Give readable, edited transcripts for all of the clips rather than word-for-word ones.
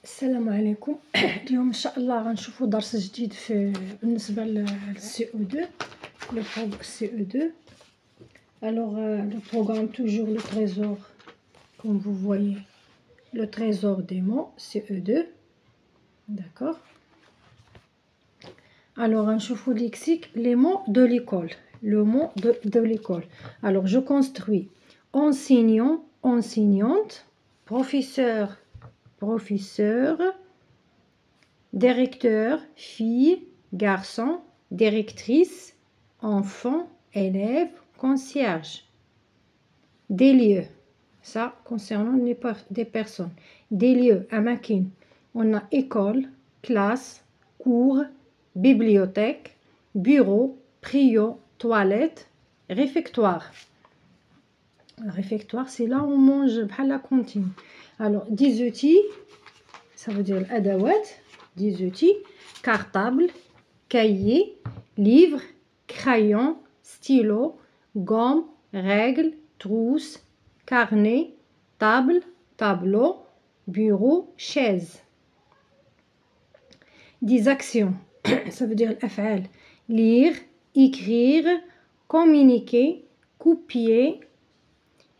السلام عليكم. اليوم ان شاء الله غنشوفوا درس جديد بالنسبه للسي او 2 لو سي او 2. Alors le programme toujours le trésor, comme vous voyez, le trésor des mots CE2, d'accord. Alors غنشوفوا lexique, les mots de l'école, le mot de l'école. Alors je construis enseignant, enseignante, professeur, professeur, directeur, fille, garçon, directrice, enfant, élève, concierge. Des lieux, ça concernant des personnes. Des lieux, amakin, on a école, classe, cours, bibliothèque, bureau, prio, toilette, réfectoire. Le réfectoire, c'est là où on mange à la cantine. Alors, 10 outils, ça veut dire l'adawat, 10 outils, cartable, cahier, livre, crayon, stylo, gomme, règle, trousse, carnet, table, tableau, bureau, chaise. 10 actions, ça veut dire l'af'al, lire, écrire, communiquer, copier,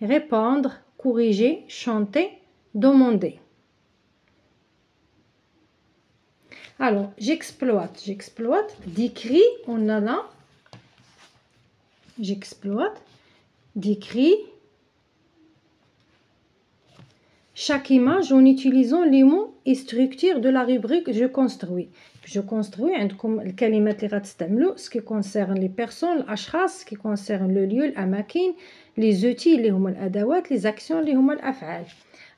répondre, corriger, chanter, demander. Alors, j'exploite, d'écrit, on a là, j'exploite, d'écrit, chaque image en utilisant les mots et structures de la rubrique je construis. Je construis, عندكم الكلمات اللي غتستعملوا ce qui concerne les personnes, الأشخاص, ce qui concerne le lieu, الأماكن, les outils اللي هما الأدوات, les actions اللي هما الأفعال.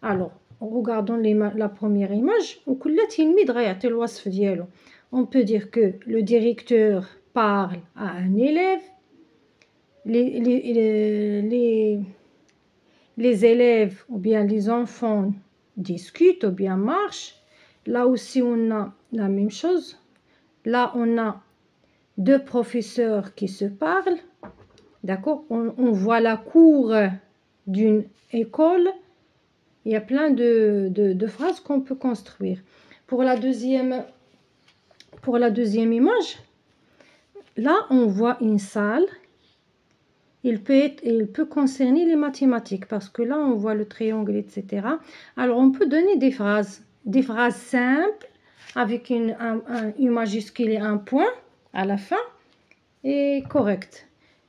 Alors, regardons la première image. وكل تلميذ غيعطي الوصف ديالو. On peut dire que le directeur parle à un élève. Les élèves ou bien les enfants discutent ou bien marchent. Là aussi, on a la même chose. Là, on a deux professeurs qui se parlent. D'accord? On voit la cour d'une école. Il y a plein de phrases qu'on peut construire. Pour la deuxième image, là, on voit une salle. Il peut concerner les mathématiques parce que là, on voit le triangle, etc. Alors, on peut donner des phrases simples avec une majuscule et un point à la fin et correct.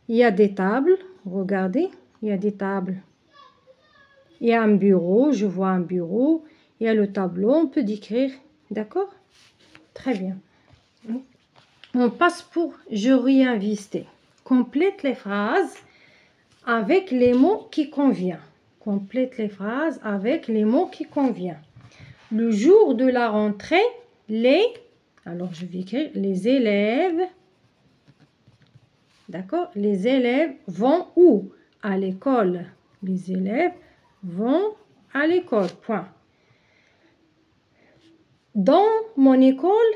Il y a des tables, regardez, il y a des tables. Il y a un bureau, je vois un bureau. Il y a le tableau, on peut décrire. D'accord? Très bien. On passe pour je réinvestis. Complète les phrases avec les mots qui conviennent. Complète les phrases avec les mots qui conviennent. Le jour de la rentrée, alors je vais écrire les élèves. D'accord? Les élèves vont où? À l'école. Les élèves vont à l'école. Point. Dans mon école,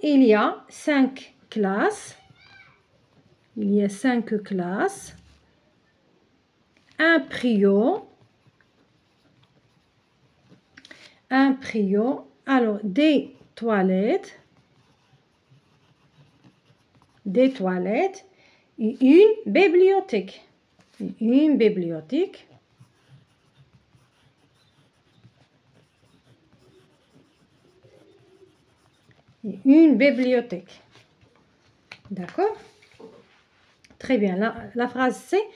il y a 5 classes. Il y a 5 classes. Un prio. Alors, des toilettes. Et une bibliothèque. Une bibliothèque. D'accord? Très bien. La phrase c'est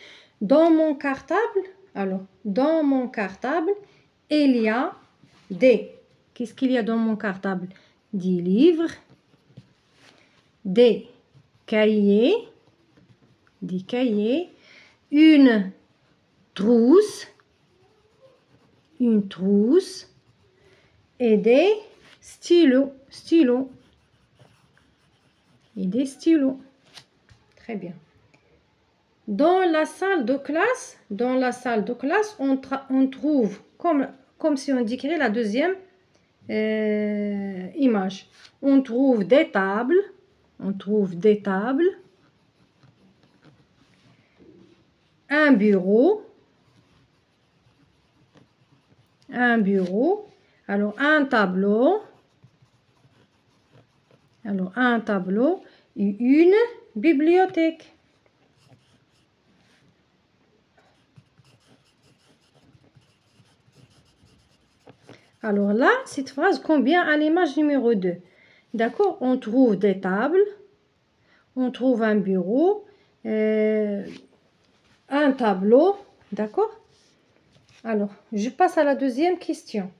dans mon cartable. Alors, dans mon cartable, il y a des. Qu'est-ce qu'il y a dans mon cartable? Des livres, des cahiers, une trousse et des stylos. Très bien. Dans la salle de classe, on trouve, comme si on décrivait la deuxième image, on trouve des tables, un bureau, Alors, un tableau. Alors, un tableau et une bibliothèque. Alors là, cette phrase convient à l'image numéro 2. D'accord? On trouve des tables, on trouve un bureau, un tableau. D'accord? Alors, je passe à la deuxième question.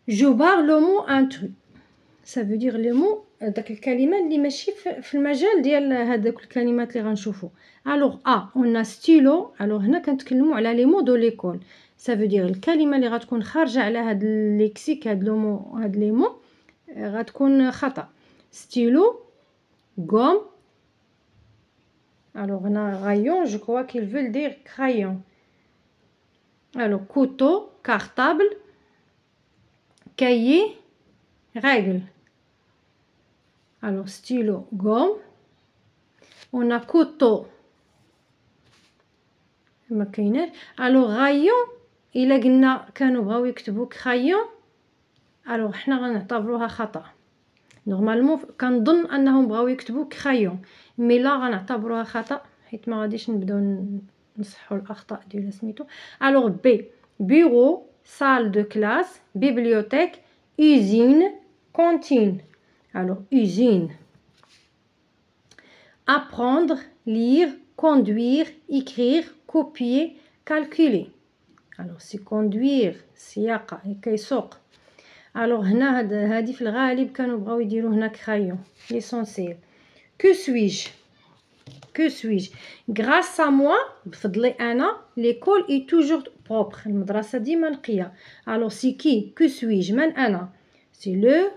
Je barre le mot intrus. Ça veut dire le mot داك الكلمة اللي ماشي في المجال ديال هذوك الكلمات اللي غنشوفو. Alors on a stylo. Alors هنا كنتكلموا على لي مو دو ليكول. Ça veut dire الكلمة اللي غتكون خارجة على هاد الليكسيك هاد لو مو هاد لي مو غتكون خطأ. stylo, gomme. Alors هنا rayon, je crois qu'ils veulent dire crayon. Alors couteau, cartable, cahier, règle. Alors stylo, gomme. On a couteau. ما كايناش. Alors rayon الا قلنا كانوا بغاو يكتبوا crayon alors حنا غنعتبروها خطأ. نورمالمون كنظن انهم بغاو يكتبوا crayon مي لا غنعتبروها خطأ حيت ما غاديش نبداو نصحوا الاخطاء ديال سميتو. Alors B, bureau, salle de classe, bibliothèque, usine, cantine. Alors usine. Apprendre, lire, conduire, écrire, copier, calculer. Alors c'est conduire سياقة كيسوق. Alors هنا هادي في الغالب كانوا بغاو يديروا هنا crayon l'essentiel. Que suis-je? Que suis-je? Grâce à moi بفضلي أنا l'école est toujours propre. المدرسة ديما نقية. Alors c'est qui? Que suis-je? من أنا? C'est le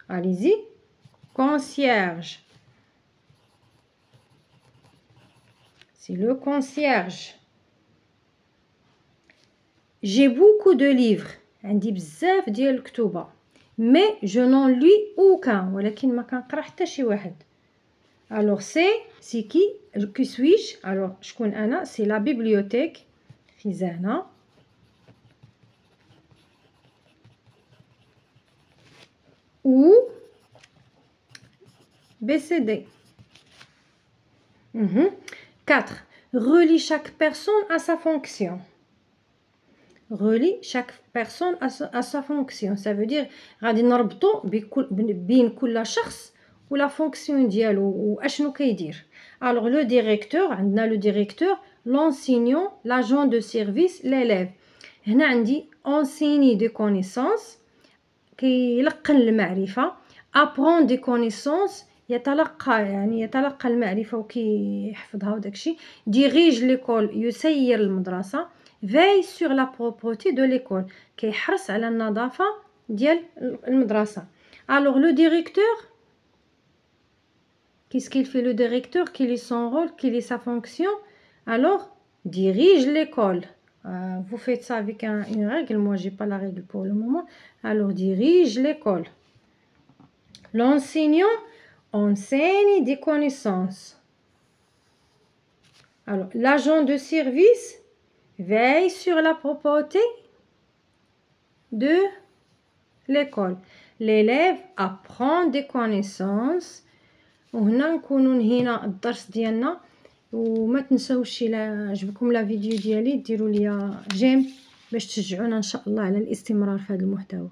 allez-y concierge. C'est le concierge. J'ai beaucoup de livres. عندي بزاف ديال الكتب. Mais je n'en lis aucun. ولكن ما كنقرا حتى شي واحد. Alors c'est qui? Que suis-je? Alors شكون أنا? C'est la bibliothèque. خزانة. Ou BCD. 4. Relie chaque personne à sa fonction. Relie chaque personne à sa fonction. Ça veut dire غادي نربطو بين كل شخص ولا فونكسيون ديالو واشنو كيدير. Alors le directeur عندنا le directeur, l'enseignant, l'agent de service, l'élève. هنا عندي enseigner des connaissances كيلقن المعرفة. apprendre des connaissances يتلقى المعرفة وكيحفظها وداكشي. dirige l'école يسير المدرسة. veille sur la propreté de l'école كيحرص على النظافة ديال المدرسة. alors le directeur qu'est-ce qu'il fait le directeur? Quel est son rôle? Quelle est sa fonction? alors dirige l'école. Vous faites ça avec une règle. Moi j'ai pas la règle pour le moment. alors dirige l'école. l'enseignant enseigne des connaissances. alors l'agent de service veille sur la propreté de l'école. l'élève apprend des connaissances. وهنا نكونوا نهينا الدرس ديالنا. وما تنساوش الى عجبكم لا فيديو ديالي ديروا ليا جيم باش تشجعونا ان شاء الله على الاستمرار في هذا المحتوى.